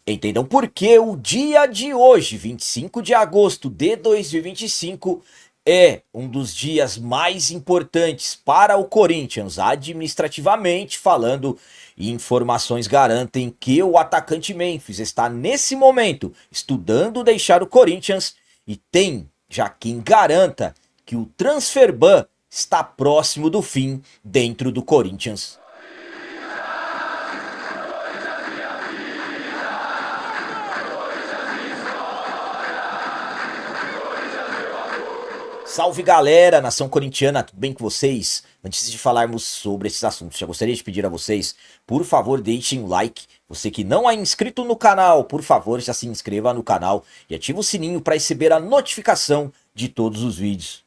Entendam por que o dia de hoje, 25 de agosto de 2025, é um dos dias mais importantes para o Corinthians, administrativamente falando, e informações garantem que o atacante Memphis está nesse momento estudando deixar o Corinthians e tem já quem garanta que o transfer ban está próximo do fim dentro do Corinthians. Salve galera, nação corintiana, tudo bem com vocês? Antes de falarmos sobre esses assuntos, já gostaria de pedir a vocês, por favor, deixem um like. Você que não é inscrito no canal, por favor, já se inscreva no canal e ative o sininho para receber a notificação de todos os vídeos.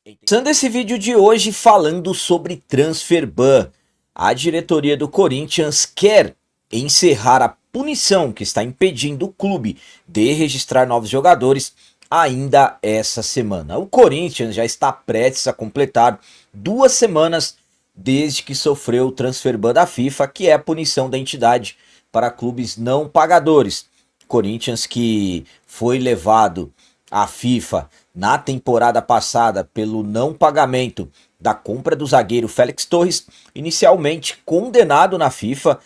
Começando esse vídeo de hoje falando sobre transfer ban, a diretoria do Corinthians quer encerrar a punição que está impedindo o clube de registrar novos jogadores ainda essa semana. O Corinthians já está prestes a completar 2 semanas desde que sofreu o transfer ban da FIFA, que é a punição da entidade para clubes não pagadores. Corinthians que foi levado à FIFA na temporada passada pelo não pagamento da compra do zagueiro Félix Torres, inicialmente condenado na FIFA.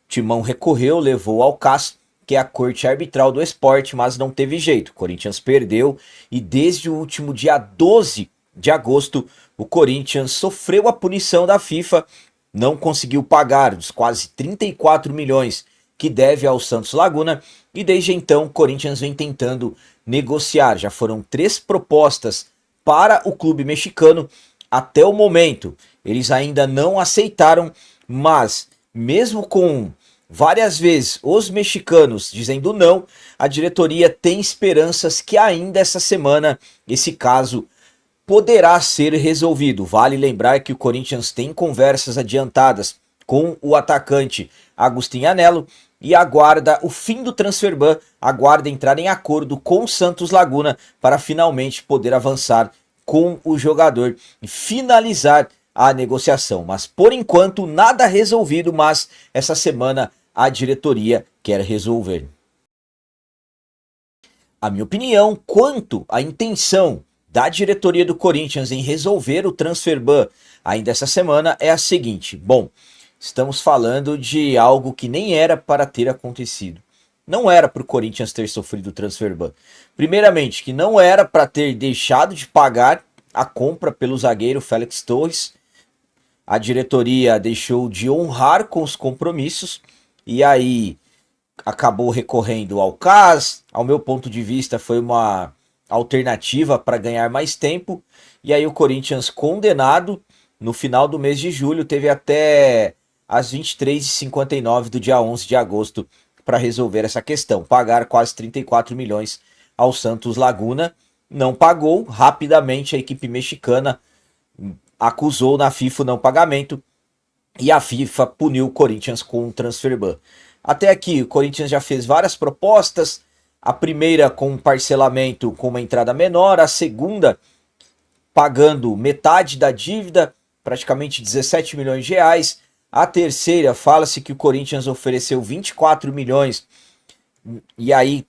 Timão recorreu, levou ao CAS, que é a corte arbitral do esporte, mas não teve jeito. O Corinthians perdeu e desde o último dia 12 de agosto, o Corinthians sofreu a punição da FIFA, não conseguiu pagar os quase 34 milhões que deve ao Santos Laguna e desde então o Corinthians vem tentando negociar. Já foram 3 propostas para o clube mexicano até o momento. Eles ainda não aceitaram, mas mesmo com várias vezes os mexicanos dizendo não, a diretoria tem esperanças que ainda essa semana esse caso poderá ser resolvido. Vale lembrar que o Corinthians tem conversas adiantadas com o atacante Agustín Anello e aguarda o fim do transfer ban, aguarda entrar em acordo com o Santos Laguna para finalmente poder avançar com o jogador e finalizar a negociação, mas por enquanto nada resolvido, mas essa semana a diretoria quer resolver. A minha opinião quanto à intenção da diretoria do Corinthians em resolver o transfer ban ainda essa semana é a seguinte: bom, estamos falando de algo que nem era para ter acontecido. Não era para o Corinthians ter sofrido o transfer ban. Primeiramente, que não era para ter deixado de pagar a compra pelo zagueiro Félix Torres. A diretoria deixou de honrar com os compromissos e aí acabou recorrendo ao CAS. Ao meu ponto de vista, foi uma alternativa para ganhar mais tempo. E aí o Corinthians, condenado, no final do mês de julho, teve até as 23h59 do dia 11 de agosto para resolver essa questão. Pagar quase 34 milhões ao Santos Laguna. Não pagou, rapidamente a equipe mexicana acusou na FIFA o não pagamento e a FIFA puniu o Corinthians com um transfer ban. Até aqui o Corinthians já fez várias propostas, a primeira com um parcelamento com uma entrada menor, a segunda pagando metade da dívida, praticamente 17 milhões de reais, a terceira fala-se que o Corinthians ofereceu 24 milhões e aí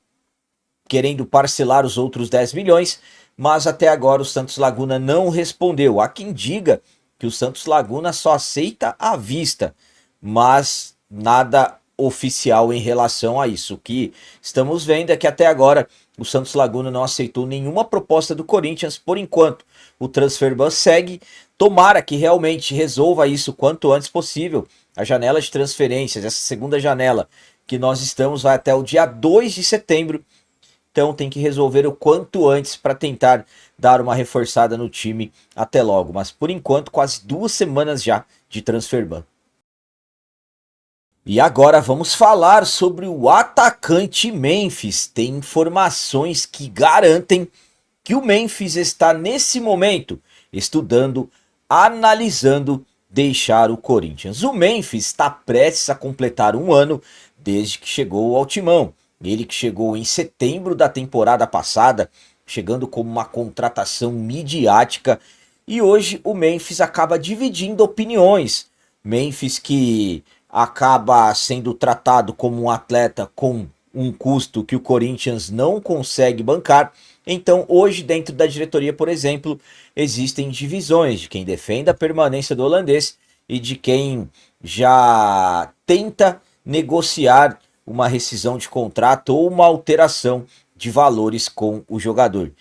querendo parcelar os outros 10 milhões, mas até agora o Santos Laguna não respondeu. Há quem diga que o Santos Laguna só aceita à vista, mas nada oficial em relação a isso. O que estamos vendo é que até agora o Santos Laguna não aceitou nenhuma proposta do Corinthians por enquanto. O transfer ban segue, tomara que realmente resolva isso quanto antes possível. A janela de transferências, essa segunda janela que nós estamos, vai até o dia 2 de setembro. Então tem que resolver o quanto antes para tentar dar uma reforçada no time até logo. Mas por enquanto quase 2 semanas já de transfer ban. E agora vamos falar sobre o atacante Memphis. Tem informações que garantem que o Memphis está nesse momento estudando, analisando deixar o Corinthians. O Memphis está prestes a completar 1 ano desde que chegou ao timão. Ele que chegou em setembro da temporada passada, chegando como uma contratação midiática. E hoje o Memphis acaba dividindo opiniões. Memphis que acaba sendo tratado como um atleta com um custo que o Corinthians não consegue bancar. Então, hoje, dentro da diretoria, por exemplo, existem divisões de quem defende a permanência do holandês e de quem já tenta negociar uma rescisão de contrato ou uma alteração de valores com o jogador.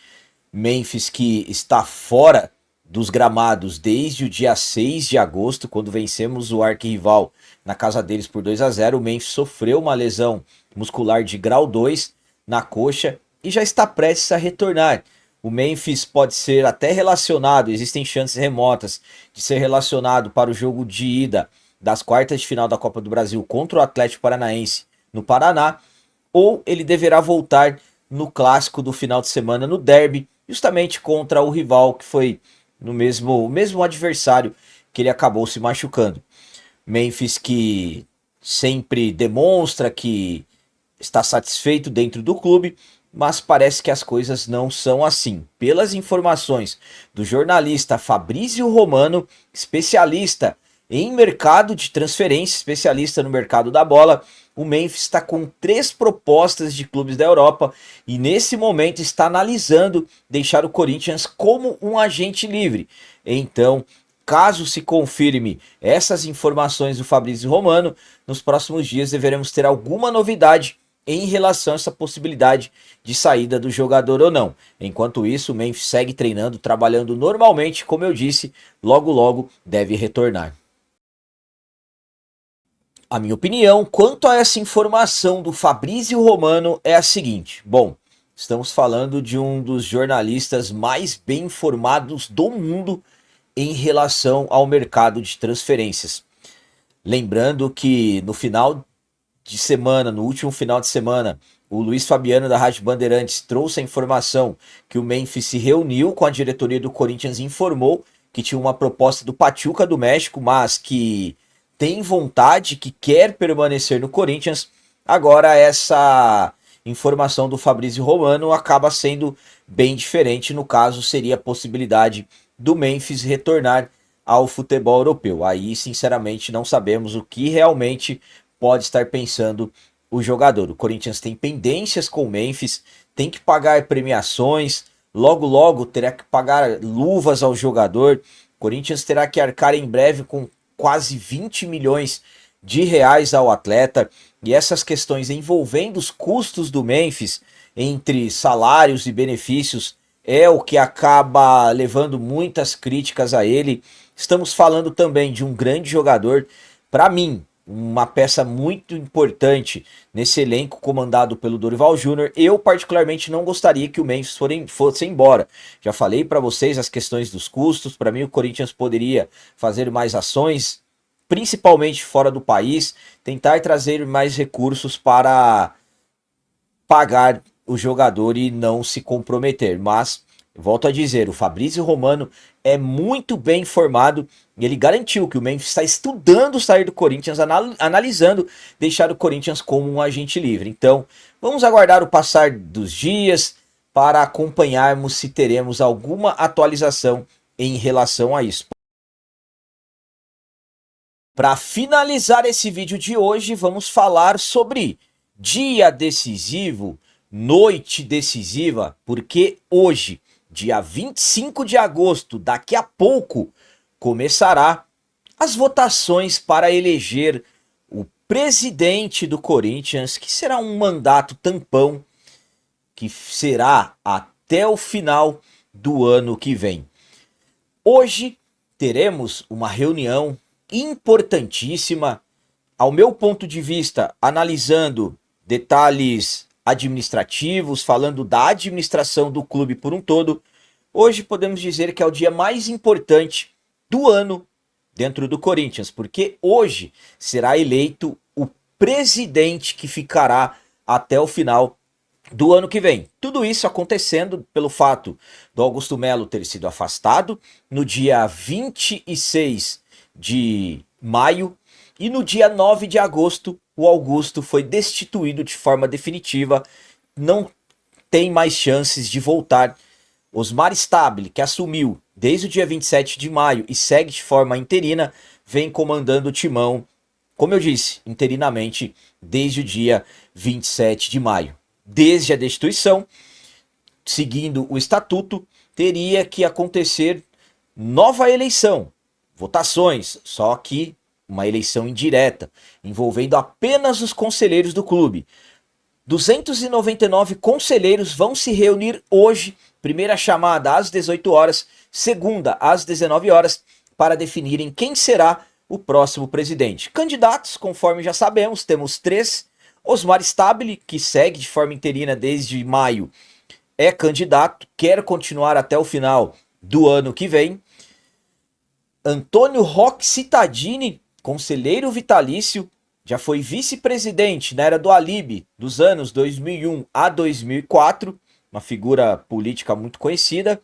Memphis, que está fora dos gramados desde o dia 6 de agosto, quando vencemos o arquirrival na casa deles por 2-0. O Memphis sofreu uma lesão muscular de grau 2 na coxa e já está prestes a retornar. O Memphis pode ser até relacionado, existem chances remotas de ser relacionado para o jogo de ida das quartas de final da Copa do Brasil contra o Atlético Paranaense no Paraná, ou ele deverá voltar no clássico do final de semana, no derby, justamente contra o rival que foi no mesmo adversário que ele acabou se machucando. Memphis, que sempre demonstra que está satisfeito dentro do clube, mas parece que as coisas não são assim. Pelas informações do jornalista Fabrício Romano, especialista em mercado de transferência, especialista no mercado da bola, o Memphis está com 3 propostas de clubes da Europa e nesse momento está analisando deixar o Corinthians como um agente livre. Então, caso se confirme essas informações do Fabrício Romano, nos próximos dias deveremos ter alguma novidade em relação a essa possibilidade de saída do jogador ou não. Enquanto isso, o Memphis segue treinando, trabalhando normalmente, como eu disse, logo logo deve retornar. A minha opinião quanto a essa informação do Fabrício Romano é a seguinte. Bom, estamos falando de um dos jornalistas mais bem informados do mundo em relação ao mercado de transferências. Lembrando que no final de semana, no último final de semana, o Luiz Fabiano da Rádio Bandeirantes trouxe a informação que o Memphis se reuniu com a diretoria do Corinthians e informou que tinha uma proposta do Pachuca do México, mas que tem vontade, que quer permanecer no Corinthians. Agora essa informação do Fabrício Romano acaba sendo bem diferente. No caso, seria a possibilidade do Memphis retornar ao futebol europeu. Aí, sinceramente, não sabemos o que realmente pode estar pensando o jogador. O Corinthians tem pendências com o Memphis, tem que pagar premiações, logo logo terá que pagar luvas ao jogador. O Corinthians terá que arcar em breve com quase 20 milhões de reais ao atleta, e essas questões envolvendo os custos do Memphis entre salários e benefícios é o que acaba levando muitas críticas a ele. Estamos falando também de um grande jogador, para mim, uma peça muito importante nesse elenco comandado pelo Dorival Júnior. Eu particularmente não gostaria que o Memphis fosse embora. Já falei para vocês as questões dos custos. Para mim o Corinthians poderia fazer mais ações, principalmente fora do país, tentar trazer mais recursos para pagar o jogador e não se comprometer. Mas, volto a dizer, o Fabrício Romano é muito bem informado e ele garantiu que o Memphis está estudando sair do Corinthians, analisando deixar o Corinthians como um agente livre. Então, vamos aguardar o passar dos dias para acompanharmos se teremos alguma atualização em relação a isso. Para finalizar esse vídeo de hoje, vamos falar sobre dia decisivo, noite decisiva, porque hoje, dia 25 de agosto, daqui a pouco, começará as votações para eleger o presidente do Corinthians, que será um mandato tampão, que será até o final do ano que vem. Hoje teremos uma reunião importantíssima, ao meu ponto de vista, analisando detalhes administrativos, falando da administração do clube por um todo. Hoje podemos dizer que é o dia mais importante do ano dentro do Corinthians, porque hoje será eleito o presidente que ficará até o final do ano que vem. Tudo isso acontecendo pelo fato do Augusto Melo ter sido afastado no dia 26 de maio e no dia 9 de agosto o Augusto foi destituído de forma definitiva, não tem mais chances de voltar. Osmar Stabile, que assumiu desde o dia 27 de maio e segue de forma interina, vem comandando o timão como eu disse, interinamente desde o dia 27 de maio. Desde a destituição, seguindo o estatuto, teria que acontecer nova eleição, votações, só que uma eleição indireta, envolvendo apenas os conselheiros do clube. 299 conselheiros vão se reunir hoje, primeira chamada às 18 horas, segunda às 19 horas, para definirem quem será o próximo presidente. Candidatos, conforme já sabemos, temos 3. Osmar Stabile, que segue de forma interina desde maio, é candidato, quer continuar até o final do ano que vem. Antônio Roque Cittadini, conselheiro vitalício, já foi vice-presidente na era do Alibi, dos anos 2001 a 2004, uma figura política muito conhecida.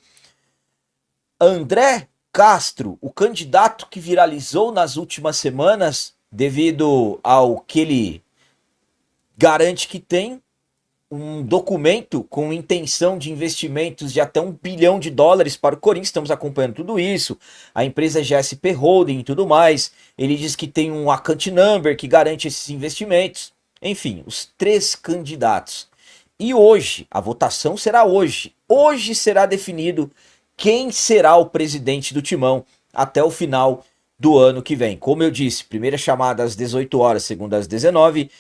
André Castro, o candidato que viralizou nas últimas semanas, devido ao que ele garante que tem, um documento com intenção de investimentos de até US$ 1 bilhão para o Corinthians. Estamos acompanhando tudo isso, a empresa GSP Holding e tudo mais. Ele diz que tem um account number que garante esses investimentos. Enfim, os 3 candidatos. E hoje, a votação será hoje. Hoje será definido quem será o presidente do Timão até o final do ano que vem. Como eu disse, primeira chamada às 18 horas, segunda às 19.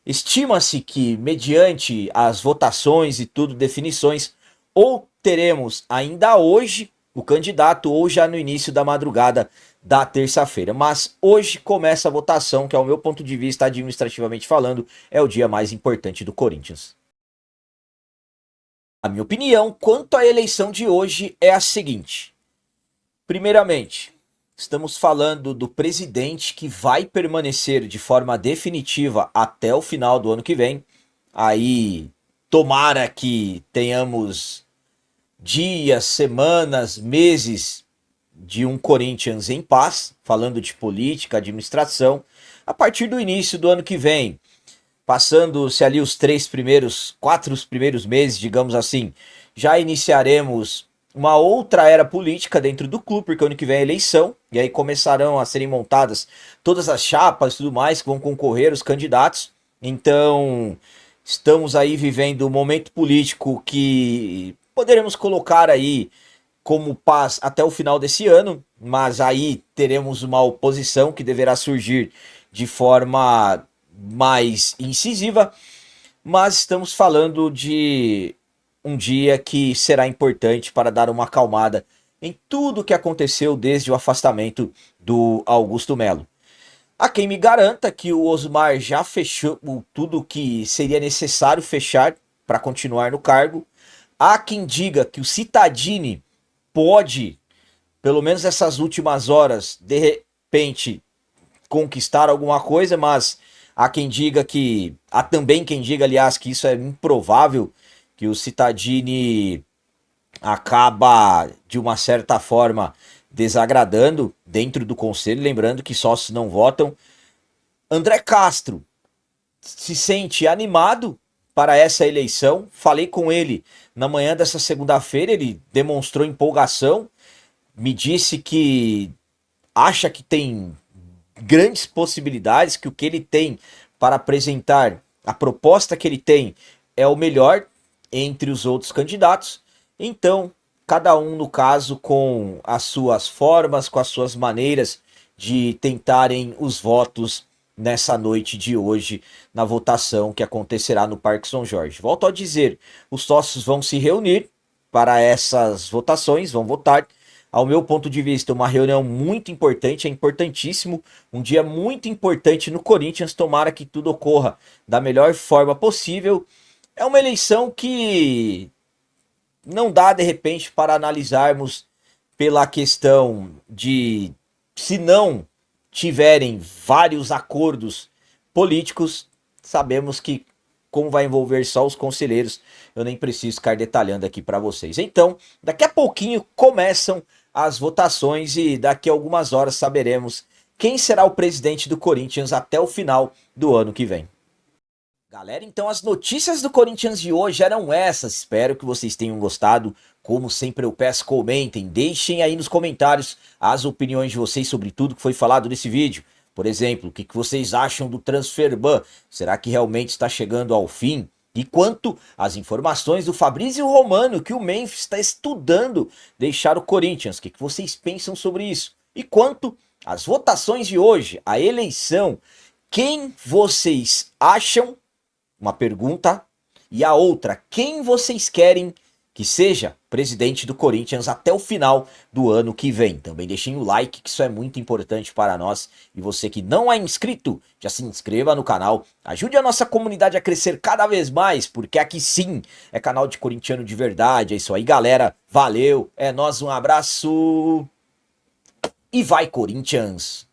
Estima-se que, mediante as votações e tudo, definições, ou teremos ainda hoje o candidato, ou já no início da madrugada da terça-feira. Mas hoje começa a votação, que, ao meu ponto de vista, administrativamente falando, é o dia mais importante do Corinthians. A minha opinião quanto à eleição de hoje é a seguinte. Primeiramente, estamos falando do presidente que vai permanecer de forma definitiva até o final do ano que vem. Aí, tomara que tenhamos dias, semanas, meses de um Corinthians em paz, falando de política, administração, a partir do início do ano que vem. Passando-se ali os 4 primeiros meses, digamos assim, já iniciaremos uma outra era política dentro do clube, porque ano que vem é eleição, e aí começarão a serem montadas todas as chapas e tudo mais que vão concorrer, os candidatos. Então, estamos aí vivendo um momento político que poderemos colocar aí como paz até o final desse ano, mas aí teremos uma oposição que deverá surgir de forma mais incisiva, mas estamos falando de um dia que será importante para dar uma acalmada em tudo que aconteceu desde o afastamento do Augusto Melo. Há quem me garanta que o Osmar já fechou tudo que seria necessário fechar para continuar no cargo. Há quem diga que o Cittadini pode, pelo menos essas últimas horas, de repente, conquistar alguma coisa, mas há quem diga que... Há também quem diga, aliás, que isso é improvável, que o Cittadini acaba, de uma certa forma, desagradando dentro do conselho, lembrando que sócios não votam. André Castro se sente animado para essa eleição. Falei com ele na manhã dessa segunda-feira, ele demonstrou empolgação, me disse que acha que tem grandes possibilidades, que o que ele tem para apresentar, a proposta que ele tem é o melhor entre os outros candidatos. Então, cada um, no caso, com as suas formas, com as suas maneiras de tentarem os votos nessa noite de hoje, na votação que acontecerá no Parque São Jorge. Volto a dizer, os sócios vão se reunir para essas votações, vão votar. Ao meu ponto de vista, uma reunião muito importante, é importantíssimo, um dia muito importante no Corinthians, tomara que tudo ocorra da melhor forma possível. É uma eleição que não dá, de repente, para analisarmos pela questão de, se não tiverem vários acordos políticos, sabemos que, como vai envolver só os conselheiros, eu nem preciso ficar detalhando aqui para vocês. Então, daqui a pouquinho começam as votações e daqui a algumas horas saberemos quem será o presidente do Corinthians até o final do ano que vem. Galera, então as notícias do Corinthians de hoje eram essas. Espero que vocês tenham gostado. Como sempre eu peço, comentem, deixem aí nos comentários as opiniões de vocês sobre tudo que foi falado nesse vídeo. Por exemplo, o que vocês acham do transfer ban? Será que realmente está chegando ao fim? E quanto às informações do Fabrício Romano, que o Memphis está estudando deixar o Corinthians, o que vocês pensam sobre isso? E quanto às votações de hoje, a eleição, quem vocês acham? Uma pergunta. E a outra, quem vocês querem que seja presidente do Corinthians até o final do ano que vem? Também deixem o like, que isso é muito importante para nós. E você que não é inscrito, já se inscreva no canal. Ajude a nossa comunidade a crescer cada vez mais, porque aqui sim é canal de corintiano de verdade. É isso aí, galera. Valeu, é nóis, um abraço e vai, Corinthians!